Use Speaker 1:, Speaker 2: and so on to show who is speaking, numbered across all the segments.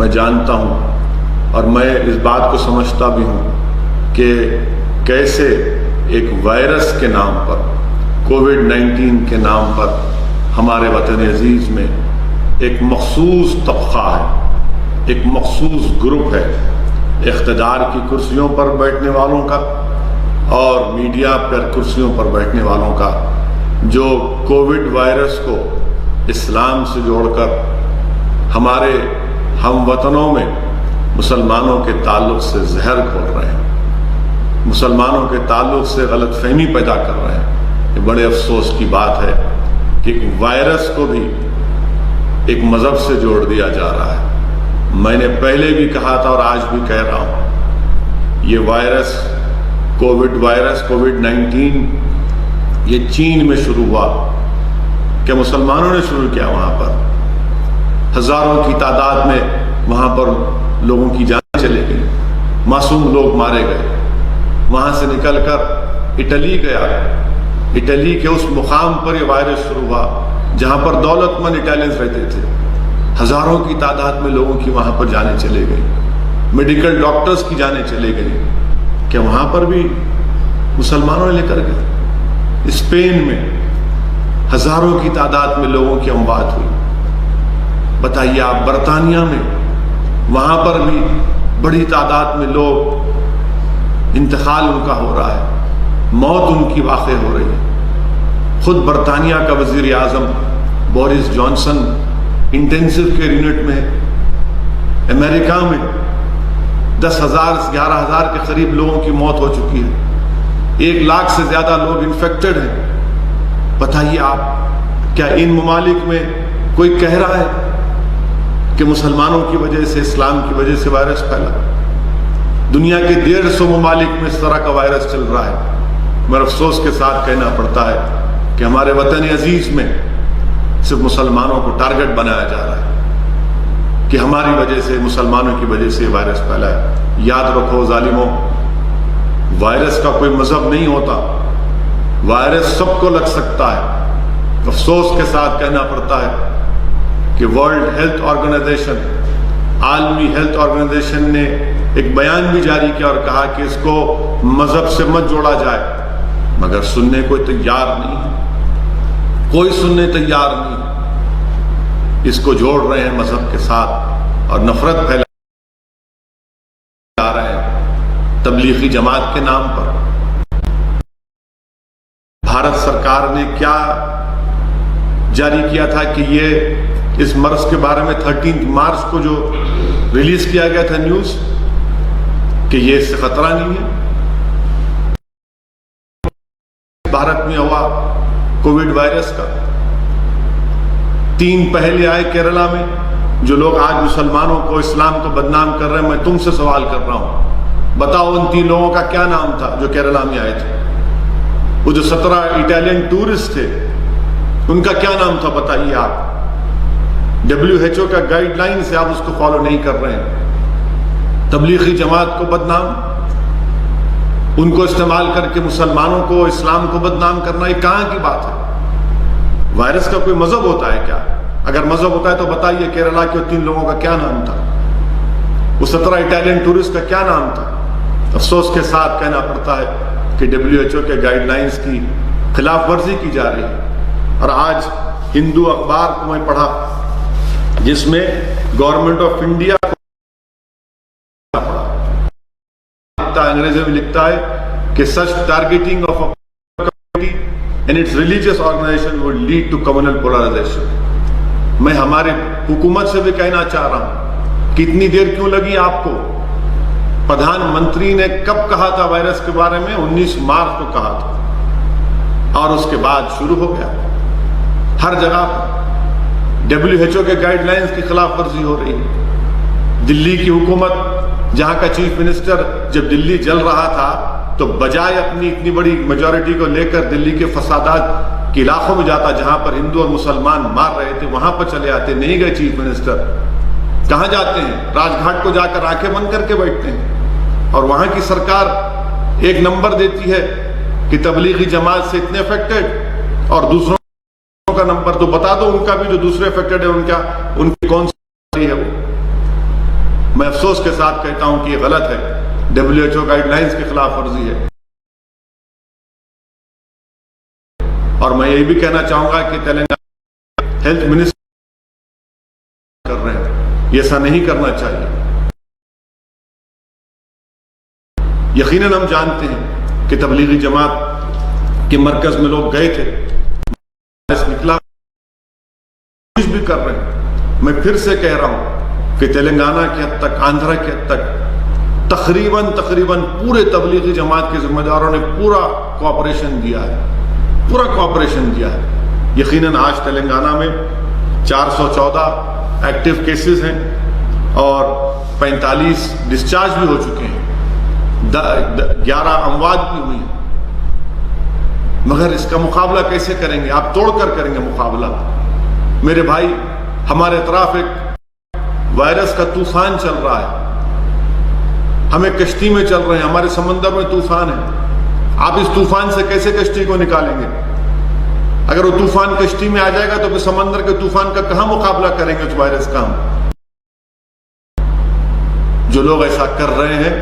Speaker 1: میں جانتا ہوں اور میں اس بات کو سمجھتا بھی ہوں کہ کیسے ایک وائرس کے نام پر، کووڈ-19 کے نام پر ہمارے وطن عزیز میں ایک مخصوص طبقہ ہے، ایک مخصوص گروپ ہے، اقتدار کی کرسیوں پر بیٹھنے والوں کا اور میڈیا پر کرسیوں پر بیٹھنے والوں کا، جو کووڈ وائرس کو اسلام سے جوڑ کر ہمارے ہم وطنوں میں مسلمانوں کے تعلق سے زہر گھول رہے ہیں، مسلمانوں کے تعلق سے غلط فہمی پیدا کر رہے ہیں۔ یہ بڑے افسوس کی بات ہے کہ ایک وائرس کو بھی ایک مذہب سے جوڑ دیا جا رہا ہے۔ میں نے پہلے بھی کہا تھا اور آج بھی کہہ رہا ہوں، یہ وائرس کووڈ-19 یہ چین میں شروع ہوا، کہ مسلمانوں نے شروع کیا، وہاں پر ہزاروں کی تعداد میں وہاں پر لوگوں کی جانیں چلے گئی، معصوم لوگ مارے گئے۔ وہاں سے نکل کر اٹلی گیا، اٹلی کے اس مقام پر یہ وائرس شروع ہوا جہاں پر دولت مند اٹالینز رہتے تھے، ہزاروں کی تعداد میں لوگوں کی وہاں پر جانیں چلے گئی، میڈیکل ڈاکٹرز کی جانیں چلے گئی، کہ وہاں پر بھی مسلمانوں نے لے کر گئے۔ اسپین میں ہزاروں کی تعداد میں لوگوں کی اموات ہوئی۔ بتائیے آپ، برطانیہ میں وہاں پر بھی بڑی تعداد میں لوگ انتقال ان کا ہو رہا ہے، موت ان کی واقع ہو رہی ہے۔ خود برطانیہ کا وزیر اعظم بورس جانسن انٹینسیو کیئر یونٹ میں، امریکہ میں 10,000 سے 11,000 کے قریب لوگوں کی موت ہو چکی ہے، 1 لاکھ سے زیادہ لوگ انفیکٹڈ ہیں۔ بتائیے آپ، کیا ان ممالک میں کوئی کہہ رہا ہے کہ مسلمانوں کی وجہ سے، اسلام کی وجہ سے وائرس پھیلا؟ دنیا کے 150 ممالک میں اس طرح کا وائرس چل رہا ہے۔ مگر افسوس کے ساتھ کہنا پڑتا ہے کہ ہمارے وطن عزیز میں صرف مسلمانوں کو ٹارگٹ بنایا جا رہا ہے کہ ہماری وجہ سے، مسلمانوں کی وجہ سے وائرس پھیلا ہے۔ یاد رکھو ظالموں، وائرس کا کوئی مذہب نہیں ہوتا، وائرس سب کو لگ سکتا ہے۔ افسوس کے ساتھ کہنا پڑتا ہے کہ ورلڈ ہیلتھ آرگنائزیشن، عالمی ہیلتھ آرگنائزیشن نے ایک بیان بھی جاری کیا اور کہا کہ اس کو مذہب سے مت جوڑا جائے، مگر سننے کو تیار نہیں ہے، کوئی سننے تیار نہیں ہے۔ اس کو جوڑ رہے ہیں مذہب کے ساتھ اور نفرت پھیلا رہے ہیں تبلیغی جماعت کے نام پر۔ بھارت سرکار نے کیا جاری کیا تھا کہ یہ اس مرض کے بارے میں 13 مارچ کو جو ریلیز کیا گیا تھا نیوز، کہ یہ اس سے خطرہ نہیں ہے۔ بھارت میں ہوا کووڈ وائرس کا 3 پہلے آئے کیرلا میں، جو لوگ آج مسلمانوں کو، اسلام کو بدنام کر رہے ہیں۔ میں تم سے سوال کر رہا ہوں، بتاؤ ان 3 لوگوں کا کیا نام تھا جو کیرلا میں آئے تھے؟ وہ جو 17 اٹالین ٹورسٹ تھے، ان کا کیا نام تھا؟ بتائیے آپ۔ WHO کا گائیڈ لائن سے آپ اس کو فالو نہیں کر رہے ہیں۔ تبلیغی جماعت کو بدنام، ان کو استعمال کر کے مسلمانوں کو، اسلام کو بدنام کرنا، یہ کہاں کی بات ہے؟ وائرس کا کوئی مذہب ہوتا ہے کیا؟ اگر مذہب ہوتا ہے تو بتائیے کیرلا کے 3 لوگوں کا کیا نام تھا؟ وہ 17 اٹالین ٹورسٹ کا کیا نام تھا؟ افسوس کے ساتھ کہنا پڑتا ہے کہ WHO کے گائیڈ لائنز کی خلاف ورزی کی جا رہی ہے۔ اور آج ہندو اخبار کو میں پڑھا جس میں گورنمنٹ آف انڈیا انگریزی میں لکھتا ہے کہ such targeting of a community and its religious organization would lead to communal polarization۔ میں ہمارے حکومت سے بھی کہنا چاہ رہا ہوں کہ اتنی دیر کیوں لگی آپ کو؟ پردھان منتری نے کب کہا تھا وائرس کے بارے میں؟ 19 مارچ کو کہا تھا، اور اس کے بعد شروع ہو گیا ہر جگہ WHO کے گائیڈ لائنز کی خلاف ورزی ہو رہی ہے۔ دلی کی حکومت، جہاں کا چیف منسٹر جب دلی جل رہا تھا تو بجائے اپنی اتنی بڑی میجورٹی کو لے کر دلی کے فسادات کے علاقوں میں جاتا جہاں پر ہندو اور مسلمان مار رہے تھے، وہاں پر چلے آتے، نہیں گئے چیف منسٹر۔ کہاں جاتے ہیں؟ راج گھاٹ کو جا کر آنکھیں بند کر کے بیٹھتے ہیں، اور وہاں کی سرکار ایک نمبر دیتی ہے کہ تبلیغی جماعت سے اتنے افیکٹڈ، اور دوسروں کا نمبر تو بتا دو ان کا بھی، جو دوسرے افیکٹڈ ہے ان کی کون سی ہے وہ۔ میں افسوس کے ساتھ کہتا ہوں کہ یہ غلط ہے، WHO گائیڈ لائنز کے خلاف ورزی ہے. اور میں یہ بھی کہنا چاہوں گا کہ تلنگانہ ہیلتھ منسٹر کر رہے ہیں، یہ ایسا نہیں کرنا چاہیے. یقیناً ہم جانتے ہیں کہ تبلیغی جماعت کے مرکز میں لوگ گئے تھے، نکلا کچھ بھی کر رہے ہیں. میں پھر سے کہہ رہا ہوں کہ تلنگانہ کی حد تک، آندھرا کی حد تک تقریباً پورے تبلیغی جماعت کے ذمہ داروں نے پورا کوآپریشن دیا ہے. یقیناً آج تلنگانہ میں 414 ایکٹیو کیسز ہیں اور 45 ڈسچارج بھی ہو چکے ہیں، 11 اموات بھی ہوئی ہیں. مگر اس کا مقابلہ کیسے کریں گے؟ آپ توڑ کر کریں گے مقابلہ. میرے بھائی، ہمارے اطراف ایک وائرس کا طوفان چل رہا ہے، ہم ایک کشتی میں چل رہے ہیں، ہمارے سمندر میں طوفان ہے. آپ اس طوفان سے کیسے کشتی کو نکالیں گے؟ اگر وہ طوفان کشتی میں آ جائے گا تو پھر سمندر کے طوفان کا کہاں مقابلہ کریں گے اس وائرس کا؟ جو لوگ ایسا کر رہے ہیں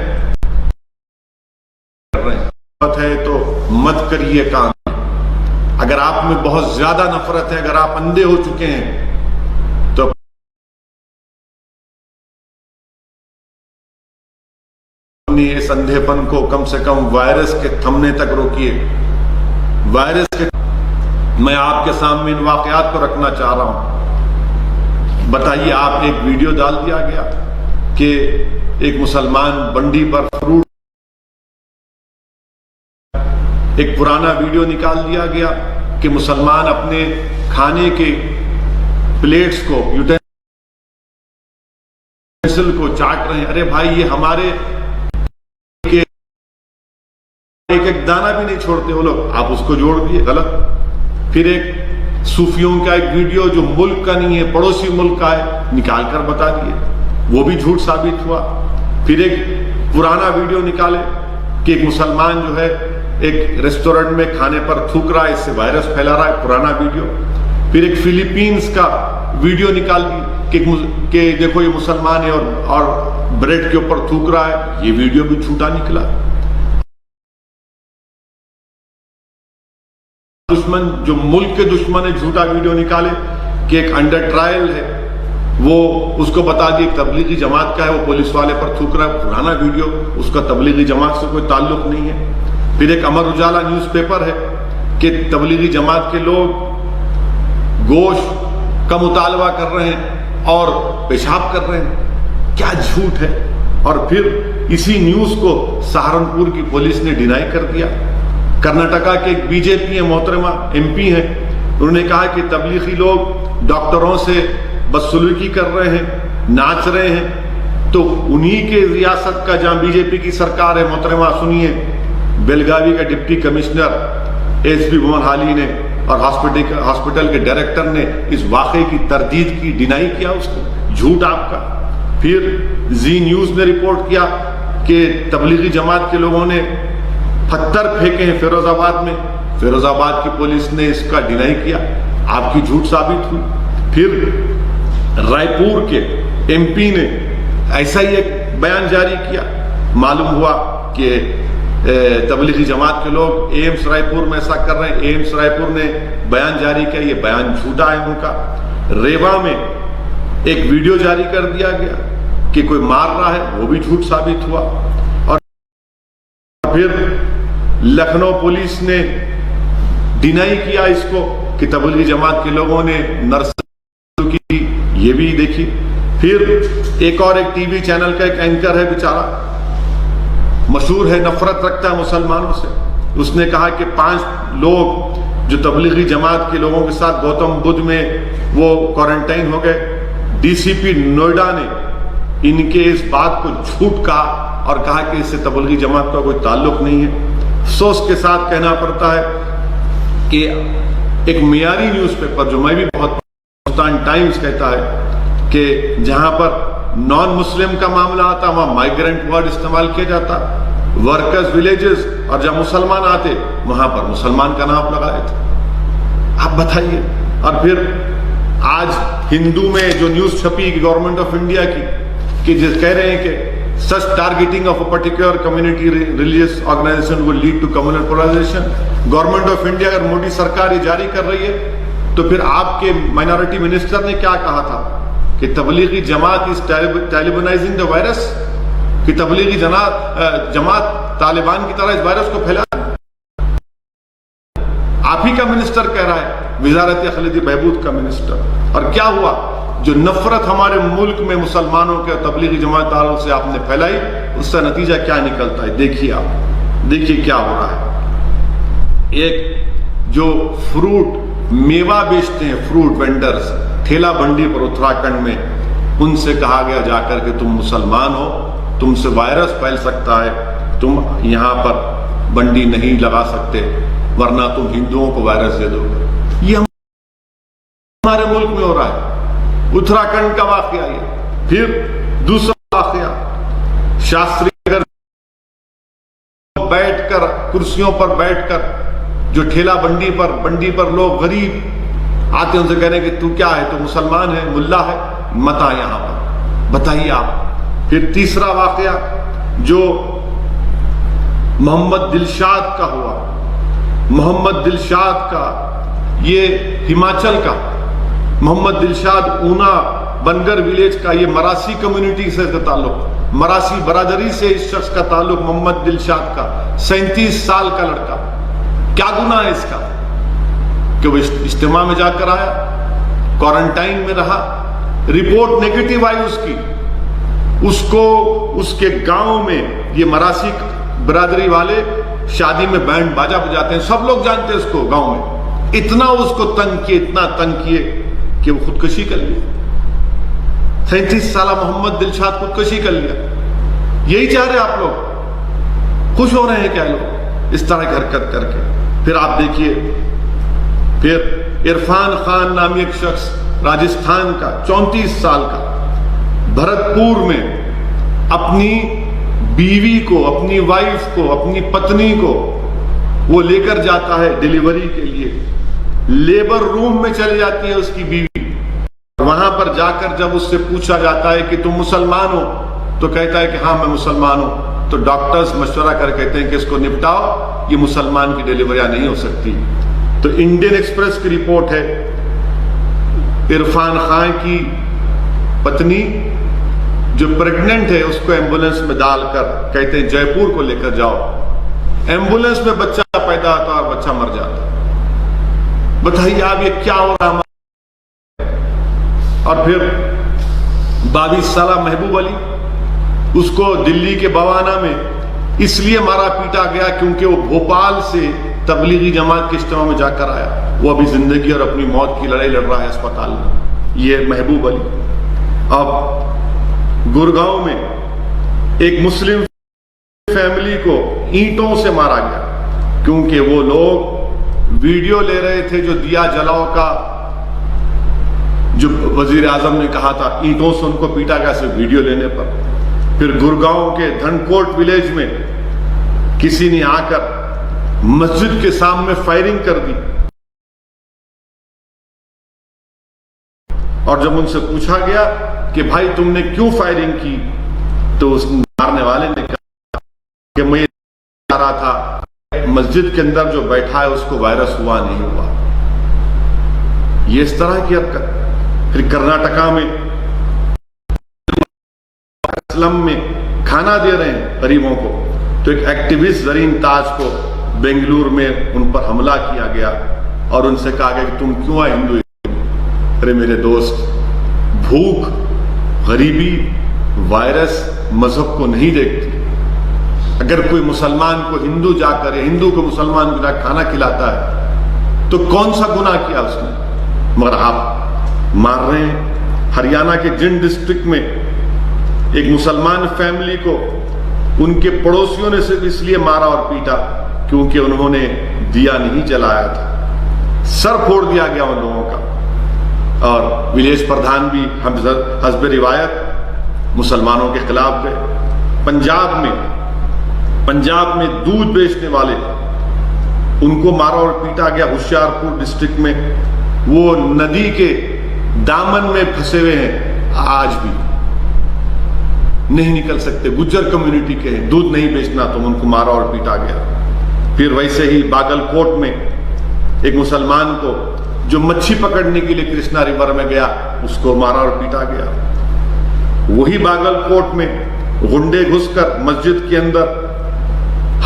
Speaker 1: تو مت کریے کام. اگر آپ میں بہت زیادہ نفرت ہے، اگر آپ اندھے ہو چکے ہیں تو اپنی اس اندھے پن کو کم سے کم وائرس کے تھمنے تک روکیے. میں آپ کے سامنے ان واقعات کو رکھنا چاہ رہا ہوں. بتائیے، آپ ایک ویڈیو ڈال دیا گیا کہ ایک مسلمان بنڈی پر فروٹ، ایک پرانا ویڈیو نکال دیا گیا کہ مسلمان اپنے کھانے کے پلیٹس کو، یوٹینسل کو چاٹ رہے ہیں. ارے بھائی، یہ ہمارے ایک دانہ بھی نہیں چھوڑتے وہ لوگ، آپ اس کو جوڑ دیے، غلط. پھر ایک صوفیوں کا ایک ویڈیو جو ملک کا نہیں ہے، پڑوسی ملک کا ہے، نکال کر بتا دیے، وہ بھی جھوٹ ثابت ہوا. پھر ایک پرانا ویڈیو نکالے کہ ایک مسلمان جو ہے ایک ریسٹورنٹ میں کھانے پر تھوک رہا ہے، اس سے وائرس پھیلا رہا ہے، پرانا ویڈیو. پھر ایک فلیپینز کا ویڈیو نکال دی کہ دیکھو یہ مسلمان ہے اور بریڈ کے اوپر تھوک رہا ہے، یہ ویڈیو بھی جھوٹا نکلا. دشمن، جو ملک کے دشمن ہے، جھوٹا ویڈیو نکالے کہ ایک انڈر ٹرائل ہے، وہ اس کو بتا دی ایک تبلیغی جماعت کا ہے، وہ پولیس والے پر تھوک رہا ہے، پرانا ویڈیو، اس کا تبلیغی جماعت سے کوئی تعلق نہیں ہے. پھر ایک امر اجالا نیوز پیپر ہے کہ تبلیغی جماعت کے لوگ گوشت کا مطالبہ کر رہے ہیں اور پیشاب کر رہے ہیں. کیا جھوٹ ہے. اور پھر اسی نیوز کو سہارنپور کی پولیس نے ڈینائی کر دیا. کرناٹکا کے ایک بی جے پی ہیں، محترمہ MP ہیں، انہوں نے کہا کہ تبلیغی لوگ ڈاکٹروں سے بدسلوکی کر رہے ہیں، ناچ رہے ہیں. تو انہی کے ریاست کا جہاں BJP کی سرکار ہے، محترمہ سنیے، بیلگاوی کا ڈپٹی کمشنر SP بھون حالی نے اور ہاسپٹل کے ڈائریکٹر نے اس واقعے کی تردید کی، ڈینائی کیا اس کو. جھوٹ آپ کا. پھر زی نیوز نے رپورٹ کیا کہ تبلیغی جماعت کے لوگوں نے پتھر پھینکے ہیں فیروز آباد میں، فیروز آباد کی پولیس نے اس کا ڈینائی کیا. آپ کی جھوٹ ثابت ہوئی. پھر رائے پور کے MP نے ایسا ہی ایک بیان جاری کیا. معلوم ہوا کہ تبلیغی جماعت کے لوگ ایمس رائے پور میں ایسا کر رہے ہیں. ایمس رائے پور نے بیان جاری کیا، یہ بیان جھوٹا ہے ان کا. ریوا میں ایک ویڈیو جاری کر دیا گیا کہ کوئی مار رہا ہے، وہ بھی جھوٹ ثابت ہوا. اور پھر لکھنؤ پولیس نے ڈینائی کیا اس کو کہ تبلیغی جماعت کے لوگوں نے نرسری کی، یہ بھی دیکھی. پھر ایک اور ایک TV چینل کا ایک اینکر ہے، بیچارہ مشہور ہے، نفرت رکھتا ہے مسلمانوں سے. اس نے کہا کہ 5 لوگ جو تبلیغی جماعت کے لوگوں کے ساتھ گوتم بدھ میں وہ کوارنٹائن ہو گئے. DCP نوئیڈا نے ان کے اس بات کو جھوٹ کہا اور کہا کہ اس سے تبلیغی جماعت کا کوئی تعلق نہیں ہے. افسوس کے ساتھ کہنا پڑتا ہے کہ ایک معیاری نیوز پیپر جو میں بھی بہت ہندوستان ٹائمز کہتا ہے کہ جہاں پر نان مسلم کا معاملہ آتا وہاں مائیگرنٹ ورڈ استعمال کیا جاتا، ورکرز ولیجز، اور جب مسلمان آتے وہاں پر مسلمان کا نام لگائے تھے. آپ بتائیے. اور پھر آج ہندو میں جو نیوز چھپی گورنمنٹ آف انڈیا کی کہ جو کہہ رہے ہیں کہ such targeting of a particular community religious organization will lead to communal polarization. Government of India اگر موڈی سرکار یہ جاری کر رہی ہے تو پھر آپ کے مائنورٹی منسٹر نے کیا کہا تھا کہ Tablighi Jamaat is Talibanizing the virus, کہ تبلیغی جماعت طالبان کی طرح اس وائرس کو پھیلا. آپ ہی کا منسٹر کہہ رہا ہے, وزارت اقلیتی بہبود کا منسٹر. اور کیا ہوا؟ جو نفرت ہمارے ملک میں مسلمانوں کے تبلیغی جماعت تعلق سے آپ نے پھیلائی, اس کا نتیجہ کیا نکلتا ہے دیکھیے آپ, دیکھیے کیا ہو رہا ہے. ایک جو فروٹ میوہ بیچتے ہیں, فروٹ وینڈرز ٹھیلا بنڈی پر اتراکھنڈ میں, ان سے کہا گیا جا کر کہ تم مسلمان ہو, تم سے وائرس پھیل سکتا ہے, تم یہاں پر بنڈی نہیں لگا سکتے ورنہ تم ہندوؤں کو وائرس دے دو گے. یہ ہمارے ملک میں ہو رہا ہے. اتراکھنڈ کا واقعہ یہ. پھر دوسرا واقعہ, شاستری نگر بیٹھ کر کرسیوں پر بیٹھ کر جو ٹھیلا بنڈی پر لوگ غریب آتے ان سے کہنے کہ تو کیا ہے, تو مسلمان ہے, ملا ہے, مت آ یہاں پر, بتائیے آپ. پھر تیسرا واقعہ جو محمد دلشاد کا ہوا, محمد دلشاد کا, یہ ہماچل کا محمد دلشاد, اونا بنگر ولیج کا, یہ مراسی کمیونٹی سے کا تعلق, مراسی برادری سے اس شخص کا تعلق. محمد دلشاد کا 37 سال کا لڑکا, کیا گناہ ہے اس کا کہ وہ اجتماع میں جا کر آیا, کوارنٹائن میں رہا, رپورٹ نیگیٹو آئی اس کی, اس کو اس کے گاؤں میں, یہ مراسی برادری والے شادی میں بینڈ باجا بجاتے ہیں, سب لوگ جانتے ہیں اس کو گاؤں میں, اتنا اس کو تنگ کیے, اتنا تنگ کیے کہ وہ خودکشی کر لیا. 37 سالہ محمد دلشاد خودکشی کر لیا. یہی چاہ رہے آپ لوگ, خوش ہو رہے ہیں کیا لوگ اس طرح کی حرکت کر کے؟ پھر آپ دیکھیے, پھر عرفان خان نامی ایک شخص راجستھان کا 34 سال کا, بھرتپور میں اپنی بیوی کو, اپنی وائف کو, اپنی پتنی کو وہ لے کر جاتا ہے ڈیلیوری کے لیے, لیبر روم میں چلی جاتی ہے اس کی بیوی. وہاں پر جا کر جب اس سے پوچھا جاتا ہے کہ تم مسلمان ہو, تو کہتا ہے کہ ہاں میں مسلمان ہوں. تو ڈاکٹرز مشورہ کر کہتے ہیں کہ اس کو نپٹاؤ, یہ مسلمان کی ڈیلیوریاں نہیں ہو سکتی. تو انڈین ایکسپریس کی رپورٹ ہے, عرفان خان کی پتنی جو پریگننٹ ہے اس کو ایمبولنس میں ڈال کر کہتے ہیں جے پور کو لے کر جاؤ. ایمبولنس میں بچہ پیدا ہوتا اور بچہ مر جاتا. بتائیے آپ یہ کیا ہو رہا ہے. اور پھر 22 سالہ محبوب علی, اس کو دلی کے بوانا میں اس لیے مارا پیٹا گیا کیونکہ وہ بھوپال سے تبلیغی جماعت کے اجتماع میں جا کر آیا. وہ ابھی زندگی اور اپنی موت کی لڑائی لڑ رہا ہے اسپتال میں. یہ محبوب علی. اب گڑگاؤں میں ایک مسلم فیملی کو اینٹوں سے مارا گیا کیونکہ وہ لوگ ویڈیو لے رہے تھے جو دیا جلاؤ کا, جو وزیر اعظم نے کہا تھا, اینٹوں سے ان کو پیٹا گیا صرف ویڈیو لینے پر. پھر گڑگاؤں کے دھنکوٹ ولیج میں کسی نے آ کر مسجد کے سامنے فائرنگ کر دی, اور جب ان سے پوچھا گیا کہ بھائی تم نے کیوں فائرنگ کی, تو اس مارنے والے نے کہا کہ میں چاہ رہا تھا مسجد کے اندر جو بیٹھا ہے اس کو وائرس ہوا نہیں ہوا. یہ اس طرح کی حرکت. پھر کرناٹکا میں اسلم میں کھانا دے رہے ہیں غریبوں کو, تو ایک ایکٹیوسٹ زرین تاج کو بنگلور میں ان پر حملہ کیا گیا اور ان سے کہا گیا کہ تم کیوں آئے ہندو. ارے میرے دوست, بھوک, غریبی, وائرس مذہب کو نہیں دیکھتی. اگر کوئی مسلمان کو ہندو جا کر یا ہندو کو مسلمان کو جا کھانا کھلاتا ہے تو کون سا گناہ کیا اس نے؟ مگر آپ مار رہے ہیں. ہریانہ کے جن ڈسٹرکٹ میں ایک مسلمان فیملی کو ان کے پڑوسیوں نے صرف اس لیے مارا اور پیٹا کیونکہ انہوں نے دیا نہیں جلایا تھا. سر پھوڑ دیا گیا ان لوگوں کا. اور ولیج پردھان بھی حسب روایت مسلمانوں کے خلاف گئے. پنجاب میں دودھ بیچنے والے ان کو مارا اور پیٹا گیا. ہوشیارپور ڈسٹرکٹ میں وہ ندی کے دامن میں پھنسے ہوئے ہیں آج بھی. نہیں نکل سکتے، گجر کمیونٹی کے ہیں، دودھ نہیں بیچنا تو ان کو مارا اور پیٹا گیا۔ پھر ویسے ہی باگل کوٹ میں ایک مسلمان کو جو مچھی پکڑنے کے لیے کرشنا ریور میں گیا، اس کو مارا اور پیٹا گیا۔ وہی باگل کوٹ میں غنڈے گھس کر مسجد کے اندر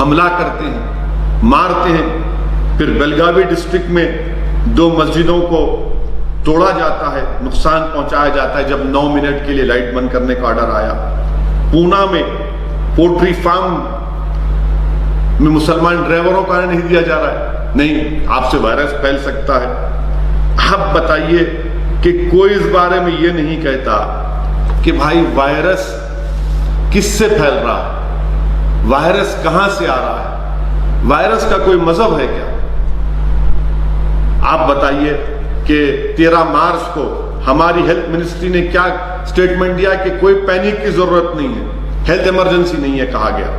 Speaker 1: حملہ کرتے ہیں، مارتے ہیں۔ پھر بیلگاوی ڈسٹرکٹ میں 2 مسجدوں کو توڑا جاتا ہے، نقصان پہنچایا جاتا ہے جب 9 منٹ کے لیے لائٹ بند کرنے کا آرڈر آیا۔ پونا میں پولٹری فارم میں مسلمان ڈرائیوروں کا نہیں دیا جا رہا ہے، نہیں، آپ سے وائرس پھیل سکتا ہے۔ آپ بتائیے کہ کوئی اس بارے میں یہ نہیں کہتا کہ بھائی وائرس کس سے پھیل رہا ہے، وائرس کہاں سے آ رہا ہے، وائرس کا کوئی مذہب ہے کیا؟ آپ بتائیے کہ 13 مارچ کو ہماری ہیلتھ منسٹری نے کیا سٹیٹمنٹ دیا کہ کوئی پینک کی ضرورت نہیں ہے، ہیلتھ ایمرجنسی نہیں ہے کہا گیا۔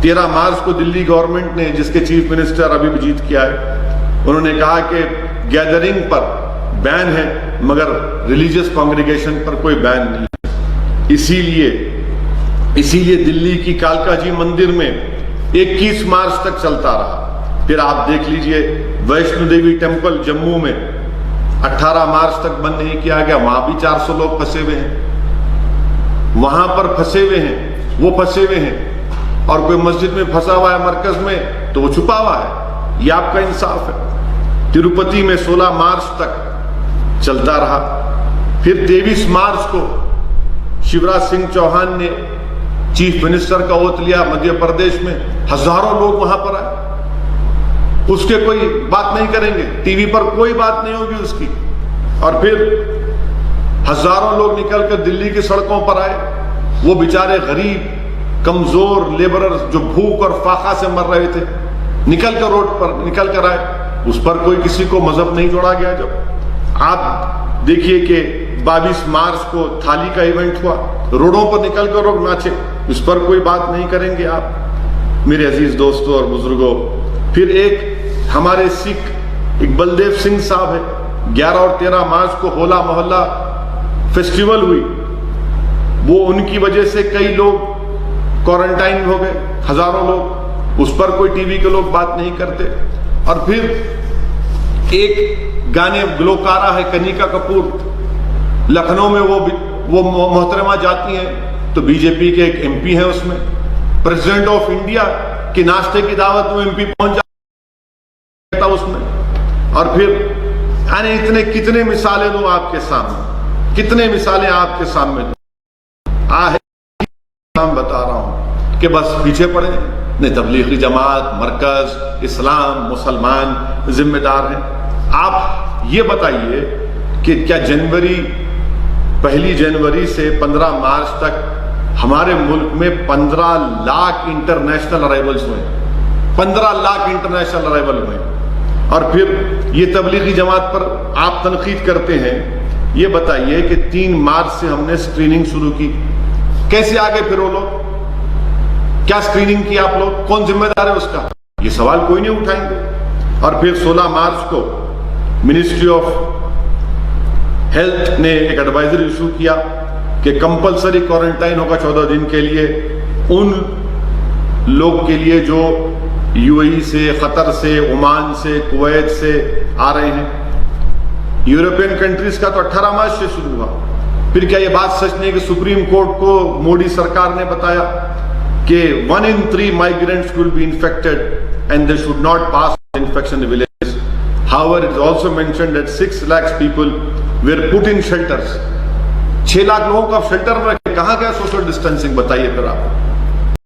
Speaker 1: 13 مارچ کو دلی گورنمنٹ نے، جس کے چیف منسٹر ابھی بجیت کیا ہے، انہوں نے کہا کہ گیدرنگ پر بین ہے مگر ریلیجیس کانگریگیشن پر کوئی بین نہیں ہے۔ اسی لیے دلی کی کالکا جی مندر میں 21 مارچ تک چلتا رہا۔ پھر آپ دیکھ لیجئے ویشنو دیوی ٹیمپل جموں میں 18 مارچ تک بند نہیں کیا گیا، وہاں بھی 400 لوگ پھنسے ہوئے ہیں، وہاں پر پھنسے ہوئے ہیں، وہ پھنسے ہوئے ہیں، اور کوئی مسجد میں پھنسا ہوا ہے مرکز میں تو وہ چھپا ہوا ہے۔ یہ آپ کا انصاف ہے۔ تروپتی میں 16 مارچ تک چلتا رہا۔ پھر 23 مارچ کو شیوراج سنگھ چوہان نے چیف منسٹر کا اوتھ لیا مدھیہ پردیش میں، ہزاروں لوگ وہاں پر آئے، اس کے کوئی بات نہیں کریں گے، ٹی وی پر کوئی بات نہیں ہوگی اس کی۔ اور پھر ہزاروں لوگ نکل کر دلی کی سڑکوں پر آئے، وہ بیچارے غریب کمزور لیبررز جو بھوک اور فاقہ سے مر رہے تھے، نکل کر روڈ پر نکل کر آئے، اس پر کوئی کسی کو مذہب نہیں جوڑا گیا۔ جب آپ دیکھیے کہ 22 مارچ کو تھالی کا ایونٹ ہوا، روڈوں پر نکل کر لوگ ناچے، اس پر کوئی بات نہیں کریں گے آپ میرے عزیز دوستوں اور بزرگوں۔ پھر ایک ہمارے سکھ ایک بلدیو سنگھ صاحب ہے، 11 اور 13 مارچ کو ہولا محلہ فیسٹیول ہوئی، وہ ان کی وجہ سے کئی لوگ کوارنٹائن ہو گئے، ہزاروں لوگ، اس پر کوئی ٹی وی کے لوگ بات نہیں کرتے۔ اور پھر ایک گانے گلوکارہ ہے کنیکا کپور، لکھنؤ میں وہ محترمہ جاتی ہیں تو بی جے پی کے ایک ایم پی ہیں، اس میں پریزیڈنٹ آف انڈیا کی ناشتے کی دعوت میں ایم پی پہنچ جاتا اس میں۔ اور پھر یعنی اتنے کتنے مثالیں دوں آپ کے سامنے، کتنے مثالیں آپ کے سامنے دوں، بتا رہا ہوں کہ بس پیچھے پڑے نہیں، تبلیغی جماعت، مرکز، اسلام، مسلمان ذمہ دار ہیں۔ آپ یہ بتائیے کہ کیا پہلی جنوری سے 15 مارچ تک ہمارے ملک میں 15 لاکھ انٹرنیشنل ارائیولز ہوئے، 15 لاکھ انٹرنیشنل ارائیول ہوئے۔ اور پھر یہ تبلیغی جماعت پر آپ تنقید کرتے ہیں، یہ بتائیے کہ 3 مارچ سے ہم نے اسکریننگ شروع کی، کیسے آگے پھر وہ لوگ؟ کیا اسکریننگ کی آپ لوگ؟ کون ذمہ دار ہے اس کا؟ یہ سوال کوئی نہیں اٹھائیں گے۔ اور پھر 16 مارچ کو منسٹری آف ہیلتھ نے ایک ایڈوائزری ایشو کیا کہ کمپلسری کوارنٹائن ہوگا 14 دن کے لیے ان لوگ کے لیے جو یو اے ای سے، قطر سے، عمان سے، کویت سے آ رہے ہیں۔ یورپین کنٹریز کا تو 18 مارچ سے شروع ہوا۔ پھر کیا یہ بات سچ نہیں کہ سپریم کورٹ کو مودی سرکار نے بتایا کہ 1 in 3 migrants will be infected and they should not pass infection in villages. However, it is also mentioned that 6 lakhs people were put in shelters. 6 lakh لوگوں کو آپ شیلٹر میں رکھے، کہاں گیا سوشل ڈسٹینسنگ؟ بتائیے پھر آپ۔